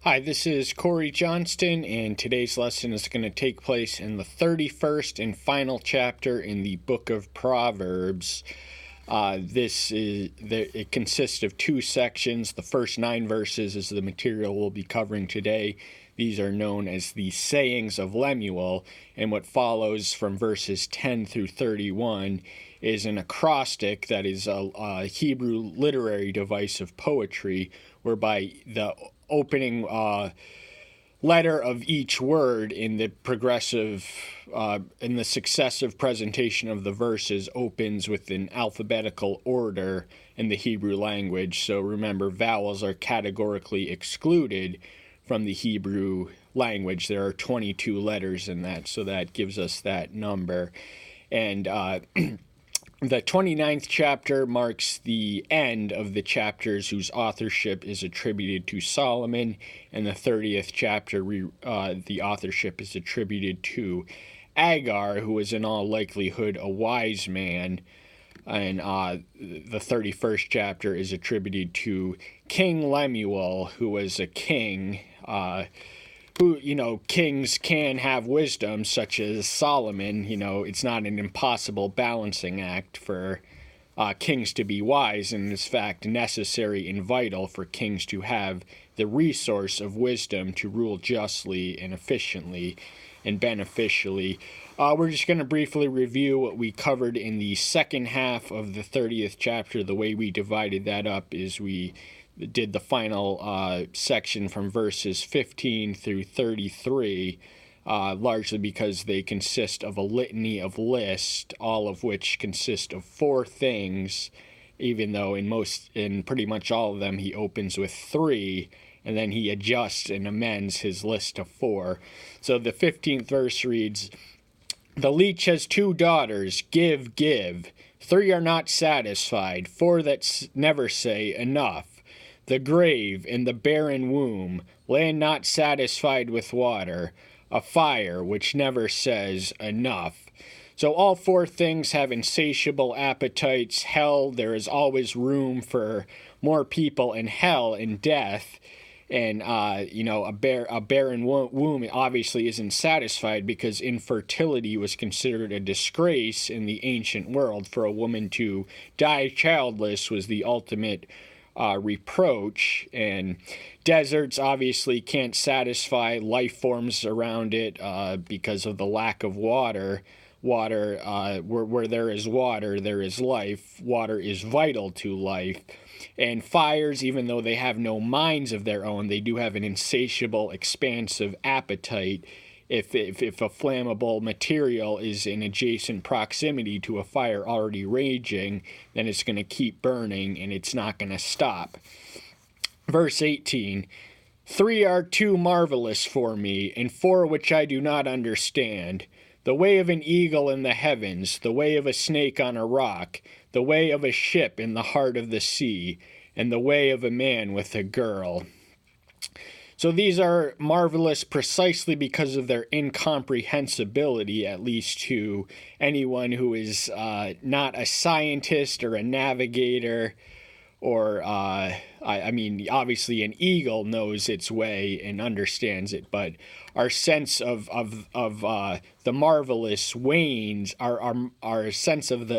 Hi, this is Corey Johnston, and today's lesson is going to take place in the 31st and final chapter in the book of Proverbs. It consists of two sections. The first 9 verses is the material we'll be covering today. These are known as the sayings of Lemuel, and what follows from verses 10 through 31 is an acrostic that is a Hebrew literary device of poetry, whereby the opening letter of each word in the successive presentation of the verses opens with an alphabetical order in the Hebrew language. So remember, vowels are categorically excluded from the Hebrew language. There are 22 letters in that, so that gives us that number. And the 29th chapter marks the end of the chapters whose authorship is attributed to Solomon, and the 30th chapter, the authorship is attributed to Agar, who was in all likelihood a wise man, and the 31st chapter is attributed to King Lemuel, who was a king, kings can have wisdom, such as Solomon. It's not an impossible balancing act for kings to be wise, and it's, in fact, necessary and vital for kings to have the resource of wisdom to rule justly and efficiently and beneficially. We're just going to briefly review what we covered in the second half of the 30th chapter. The way we divided that up is we did the final section from verses 15 through 33, largely because they consist of a litany of lists, all of which consist of 4 things, even though in pretty much all of them he opens with 3, and then he adjusts and amends his list of 4. So the 15th verse reads, "The leech has 2 daughters, give, give. 3 are not satisfied, 4 that never say enough. The grave and the barren womb, land not satisfied with water, a fire which never says enough." So all 4 things have insatiable appetites. Hell, there is always room for more people in hell and death. And, a barren womb obviously isn't satisfied, because infertility was considered a disgrace in the ancient world. For a woman to die childless was the ultimate reproach. And deserts obviously can't satisfy life forms around it because of the lack of water. Where there is water, there is life. Water is vital to life. And fires, even though they have no minds of their own, they do have an insatiable, expansive appetite. If a flammable material is in adjacent proximity to a fire already raging, then it's going to keep burning and it's not going to stop. Verse 18, 3 are too marvelous for me, and 4 which I do not understand. The way of an eagle in the heavens, the way of a snake on a rock, the way of a ship in the heart of the sea, and the way of a man with a girl. So these are marvelous precisely because of their incomprehensibility, at least to anyone who is not a scientist or a navigator, or, obviously an eagle knows its way and understands it, but our sense of the marvelous wanes, our sense of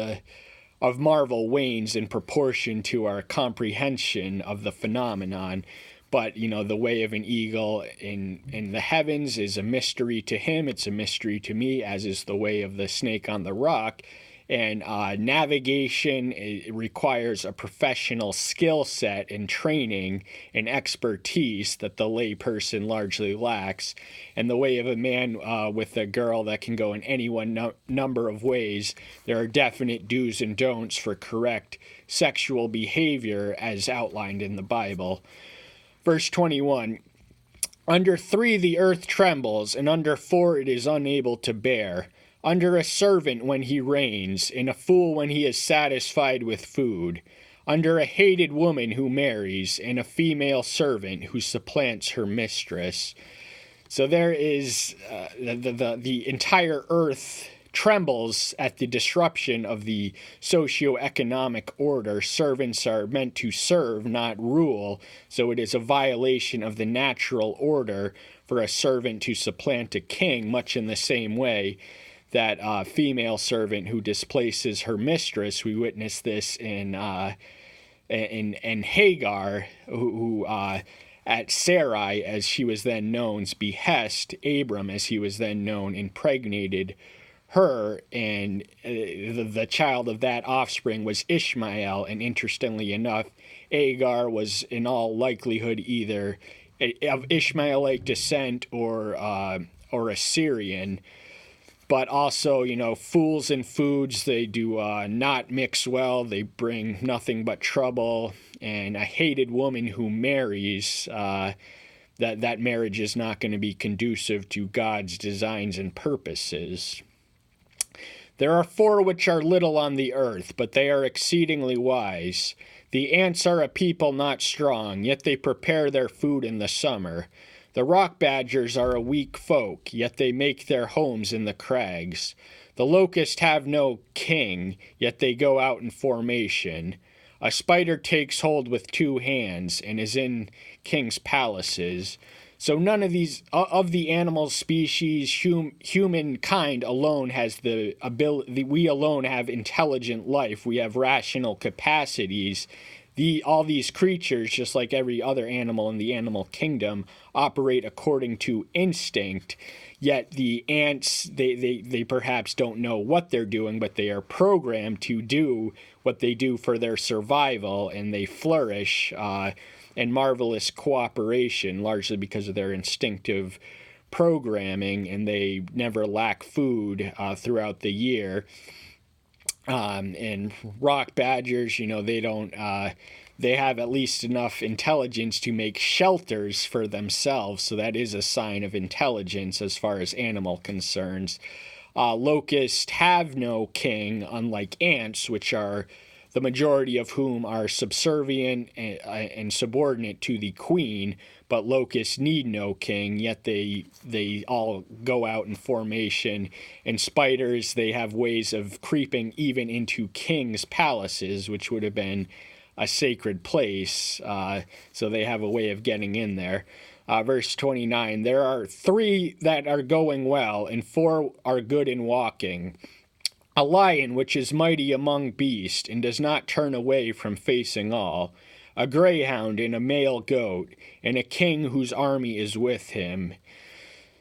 marvel wanes in proportion to our comprehension of the phenomenon. But, the way of an eagle in the heavens is a mystery to him. It's a mystery to me, as is the way of the snake on the rock. And navigation requires a professional skill set and training and expertise that the layperson largely lacks. And the way of a man with a girl that can go in any number of ways. There are definite do's and don'ts for correct sexual behavior as outlined in the Bible. Verse 21, "Under 3 the earth trembles, and under 4 it is unable to bear. Under a servant when he reigns, and a fool when he is satisfied with food. Under a hated woman who marries, and a female servant who supplants her mistress." So there is the entire earth trembles at the disruption of the socio-economic order. Servants are meant to serve, not rule, so it is a violation of the natural order for a servant to supplant a king, much in the same way that female servant who displaces her mistress. We witness this in Hagar, who at Sarai, as she was then known's behest, Abram, as he was then known, impregnated her, and the child of that offspring was Ishmael. And interestingly enough, Hagar was in all likelihood either of Ishmaelite descent or Assyrian. But also, fools and foods, they do not mix well. They bring nothing but trouble. And a hated woman who marries, that marriage is not going to be conducive to God's designs and purposes. There are 4 which are little on the earth, but they are exceedingly wise. The ants are a people not strong, yet they prepare their food in the summer. The rock badgers are a weak folk, yet they make their homes in the crags. The locusts have no king, yet they go out in formation. A spider takes hold with 2 hands and is in kings' palaces. So none of these, of the animal species, humankind alone has the ability, we alone have intelligent life, we have rational capacities. All these creatures, just like every other animal in the animal kingdom, operate according to instinct. Yet the ants, they perhaps don't know what they're doing, but they are programmed to do what they do for their survival, and they flourish in marvelous cooperation, largely because of their instinctive programming, and they never lack food throughout the year. And rock badgers, they have at least enough intelligence to make shelters for themselves, so that is a sign of intelligence as far as animal concerns. Locusts have no king, unlike ants, which are the majority of whom are subservient and subordinate to the queen, but locusts need no king, yet they all go out in formation. And spiders, they have ways of creeping even into kings' palaces, which would have been a sacred place, so they have a way of getting in there. Verse 29, there are 3 that are going well, and 4 are good in walking. A lion which is mighty among beasts, and does not turn away from facing all. A greyhound and a male goat, and a king whose army is with him.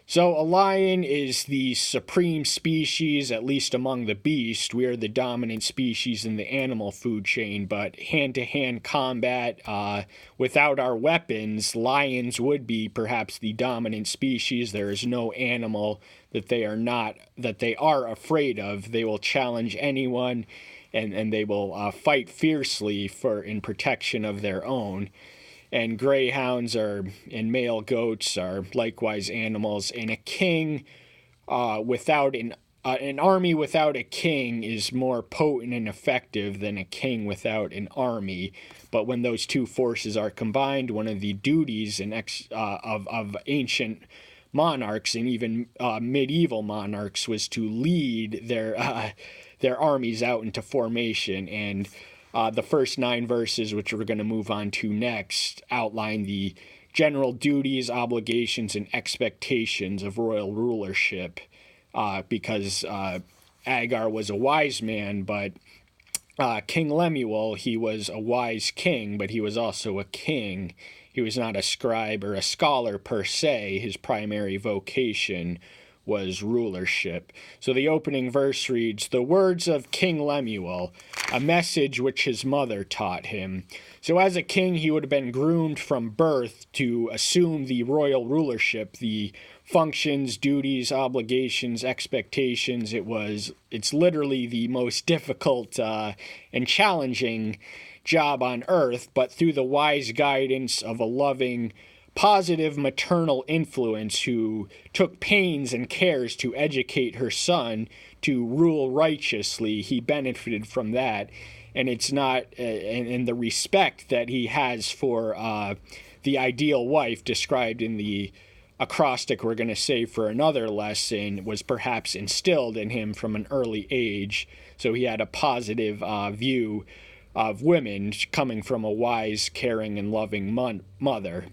So a lion is the supreme species, at least among the beasts. We are the dominant species in the animal food chain, but hand-to-hand combat, without our weapons, lions would be perhaps the dominant species. There is no animal that they are afraid of. They will challenge anyone, and they will fight fiercely in protection of their own. And greyhounds and male goats are likewise animals. And a king without an army without a king is more potent and effective than a king without an army. But when those 2 forces are combined, one of the duties of ancient monarchs and even medieval monarchs was to lead their armies out into formation. And the first 9 verses, which we're going to move on to next, outline the general duties, obligations, and expectations of royal rulership, because Agar was a wise man, but King Lemuel, he was a wise king, but he was also a king. He was not a scribe or a scholar per se. His primary vocation was rulership. So the opening verse reads, "The words of King Lemuel, a message which his mother taught him." So as a king, he would have been groomed from birth to assume the royal rulership, the functions, duties, obligations, expectations. It's literally the most difficult and challenging job on earth, but through the wise guidance of a loving, positive maternal influence who took pains and cares to educate her son to rule righteously, he benefited from that. And it's not, and the respect that he has for the ideal wife described in the acrostic we're going to say for another lesson was perhaps instilled in him from an early age. So he had a positive view of women coming from a wise, caring, and loving mother.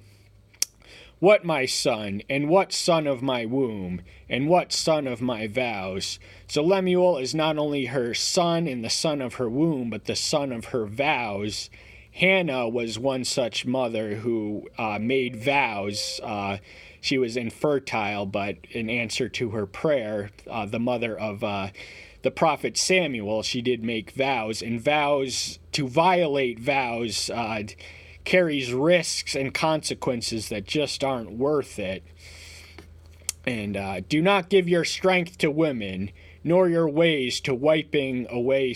What, my son, and what son of my womb, and what son of my vows? So Lemuel is not only her son and the son of her womb, but the son of her vows. Hannah was one such mother who made vows. She was infertile, but in answer to her prayer, the mother of the prophet Samuel, she did make vows. And vows, to violate vows, carries risks and consequences that just aren't worth it. And do not give your strength to women, nor your ways to wiping away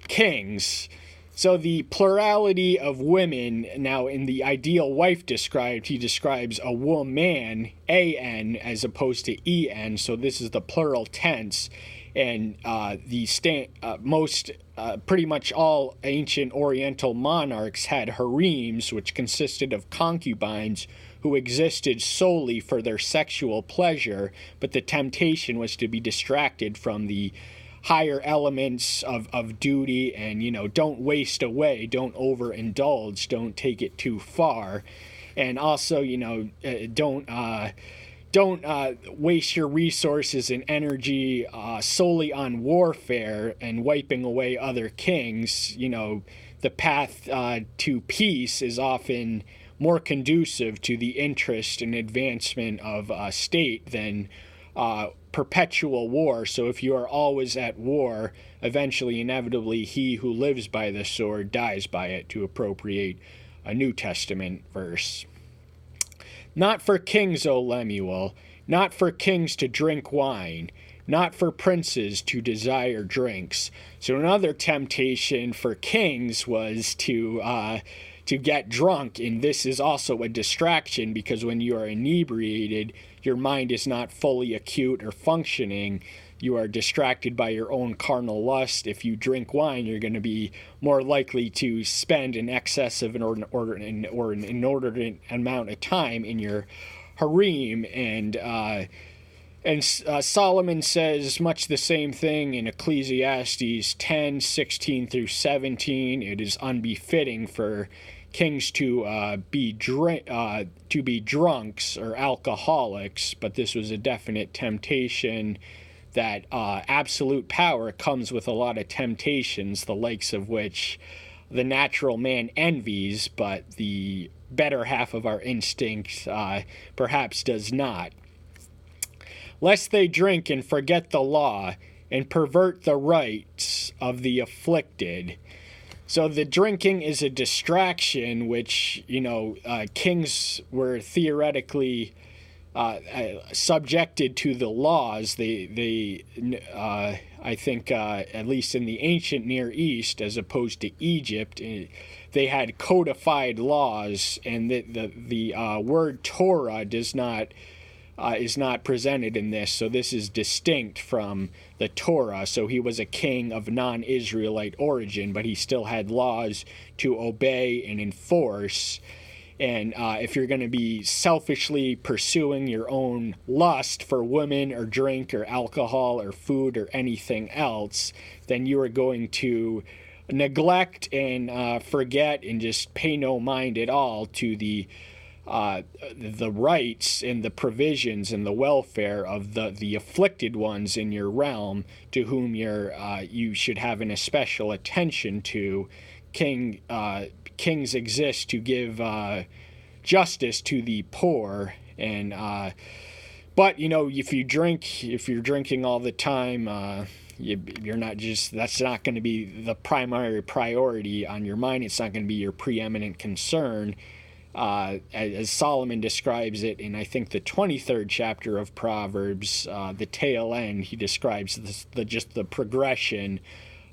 kings. So the plurality of women, now in the ideal wife described, he describes a woman, A-N, as opposed to E-N, so this is the plural tense. And pretty much all ancient Oriental monarchs had harems, which consisted of concubines who existed solely for their sexual pleasure, but the temptation was to be distracted from the higher elements of duty and, don't waste away, don't overindulge, don't take it too far. And also, don't waste your resources and energy solely on warfare and wiping away other kings. The path to peace is often more conducive to the interest and advancement of state than perpetual war. So if you are always at war, eventually, inevitably, he who lives by the sword dies by it, to appropriate a New Testament verse. Not for kings, O Lemuel, not for kings to drink wine, not for princes to desire drinks. So another temptation for kings was to get drunk, and this is also a distraction, because when you are inebriated, your mind is not fully acute or functioning. You are distracted by your own carnal lust. If you drink wine, you're going to be more likely to spend an excess of an inordinate amount of time in your harem. And Solomon says much the same thing in Ecclesiastes 10:16 through 17. It is unbefitting for kings to be drunks or alcoholics, but this was a definite temptation. That absolute power comes with a lot of temptations, the likes of which the natural man envies, but the better half of our instinct perhaps does not. Lest they drink and forget the law and pervert the rights of the afflicted. So the drinking is a distraction, which, kings were theoretically subjected to the laws. They I think, at least in the ancient Near East, as opposed to Egypt, they had codified laws, and the word Torah is not presented in this. So this is distinct from the Torah. So he was a king of non-Israelite origin, but he still had laws to obey and enforce. And if you're going to be selfishly pursuing your own lust for women or drink or alcohol or food or anything else, then you are going to neglect and forget and just pay no mind at all to the rights and the provisions and the welfare of the afflicted ones in your realm, to whom you should have an especial attention to. Kings exist to give justice to the poor, and but if you're drinking all the time, you're not that's not going to be the primary priority on your mind. It's not going to be your preeminent concern, as Solomon describes it in, I think, the 23rd chapter of Proverbs, the tail end. He describes the progression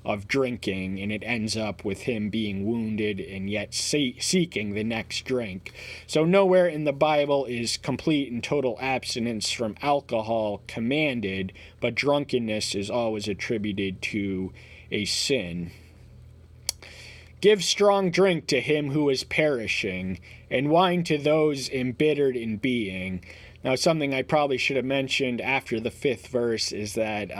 of drinking, and it ends up with him being wounded and yet seeking the next drink. So nowhere in the Bible is complete and total abstinence from alcohol commanded, but drunkenness is always attributed to a sin. Give strong drink to him who is perishing, and wine to those embittered in being. Now, something I probably should have mentioned after the 5th verse is that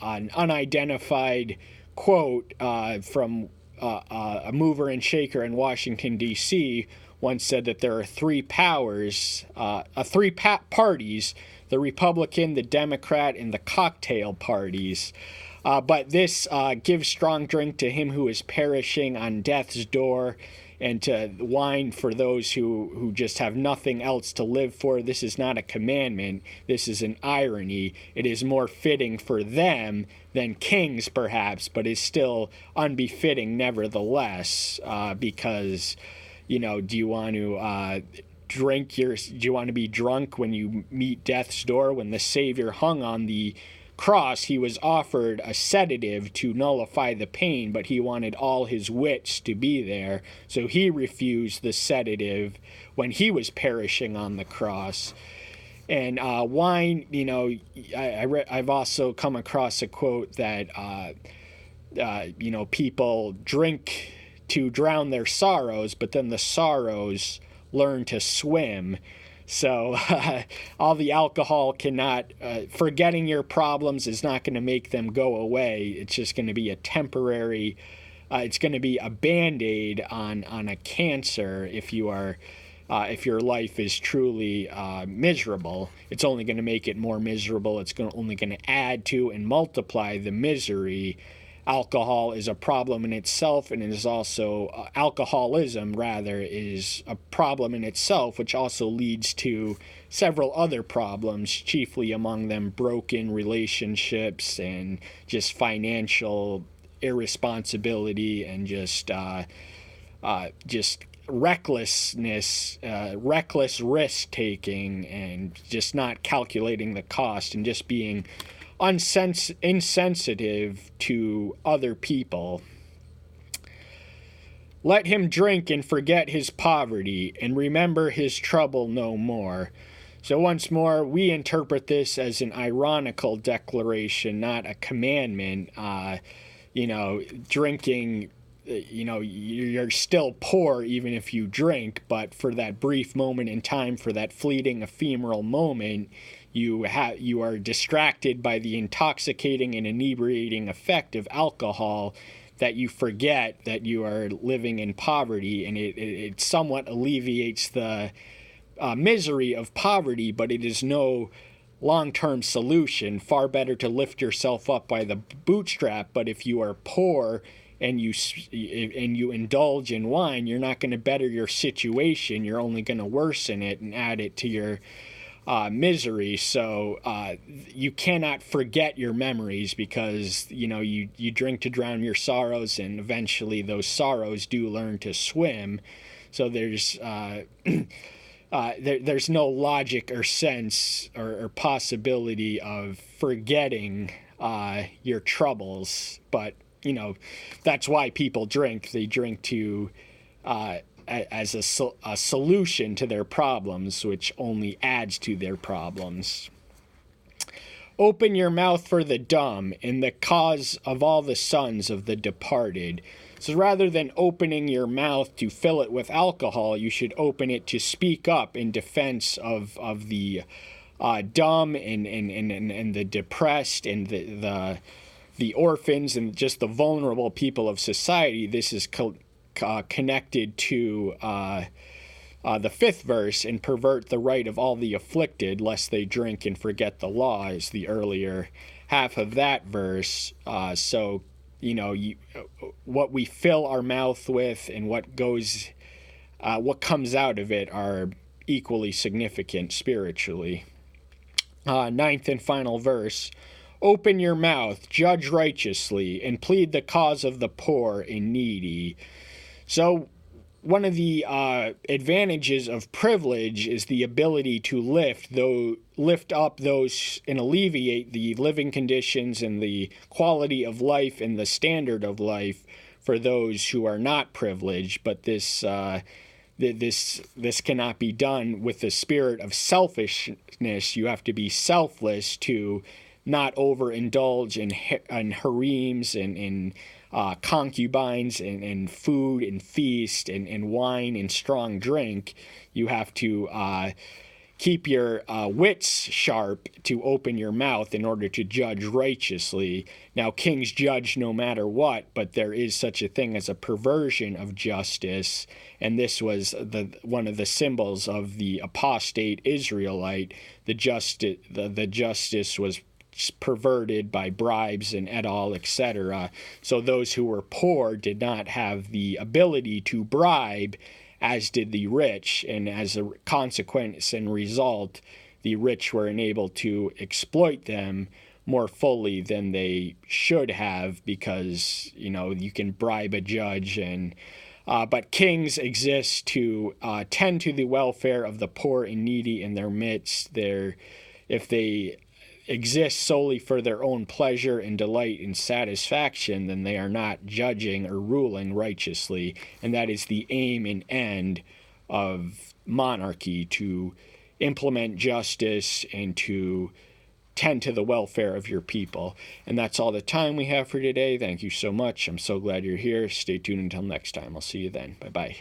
an unidentified quote from a mover and shaker in Washington, D.C., once said that there are three parties, the Republican, the Democrat, and the cocktail parties. But this gives strong drink to him who is perishing on death's door, and to wine for those who just have nothing else to live for. This is not a commandment. This is an irony. It is more fitting for them than kings, perhaps, but is still unbefitting nevertheless, because, do you want to do you want to be drunk when you meet death's door? When the Savior hung on the cross, he was offered a sedative to nullify the pain, but he wanted all his wits to be there, so he refused the sedative when he was perishing on the cross. And wine, I've also come across a quote that people drink to drown their sorrows, but then the sorrows learn to swim. So all the alcohol cannot, forgetting your problems is not going to make them go away. It's just going to be a temporary, it's going to be a Band-Aid on a cancer if your life is truly miserable. It's only going to make it more miserable. It's only going to add to and multiply the misery. Alcohol is a problem in itself, and it is also alcoholism is a problem in itself, which also leads to several other problems, chiefly among them broken relationships and just financial irresponsibility and just recklessness, reckless risk taking, and just not calculating the cost, and just being insensitive to other people. Let him drink and forget his poverty, and remember his trouble no more. So once more, we interpret this as an ironical declaration, not a commandment. Drinking, you're still poor even if you drink, but for that brief moment in time, for that fleeting ephemeral moment, you are distracted by the intoxicating and inebriating effect of alcohol, that you forget that you are living in poverty, and it somewhat alleviates the misery of poverty, but it is no long-term solution. Far better to lift yourself up by the bootstrap, but if you are poor and you indulge in wine, you're not going to better your situation. You're only going to worsen it and add it to your misery. So you cannot forget your memories, because you drink to drown your sorrows, and eventually those sorrows do learn to swim. So there's no logic or sense or possibility of forgetting your troubles. But that's why people drink. They drink to as a solution to their problems, which only adds to their problems. Open your mouth for the dumb, and the cause of all the sons of the departed. So rather than opening your mouth to fill it with alcohol, you should open it to speak up in defense of the dumb and the depressed and the orphans and just the vulnerable people of society. This is connected to the 5th verse, and pervert the right of all the afflicted, lest they drink and forget the law, is the earlier half of that verse. So what we fill our mouth with and what comes out of it are equally significant spiritually. 9th and final verse. Open your mouth, judge righteously, and plead the cause of the poor and needy. So one of the advantages of privilege is the ability to lift up those and alleviate the living conditions and the quality of life and the standard of life for those who are not privileged. But this cannot be done with the spirit of selfishness. You have to be selfless to not overindulge in harems and in concubines and food and feast and wine and strong drink. You have to keep your wits sharp to open your mouth in order to judge righteously. Now, kings judge no matter what, but there is such a thing as a perversion of justice, and this was one of the symbols of the apostate Israelite. The justice was perverted by bribes and et al., etc. So those who were poor did not have the ability to bribe, as did the rich, and as a consequence and result, the rich were enabled to exploit them more fully than they should have, because, you can bribe a judge. But kings exist to tend to the welfare of the poor and needy in their midst. If they exist solely for their own pleasure and delight and satisfaction, then they are not judging or ruling righteously. And that is the aim and end of monarchy, to implement justice and to tend to the welfare of your people. And that's all the time we have for today. Thank you so much. I'm so glad you're here. Stay tuned until next time. I'll see you then. Bye-bye.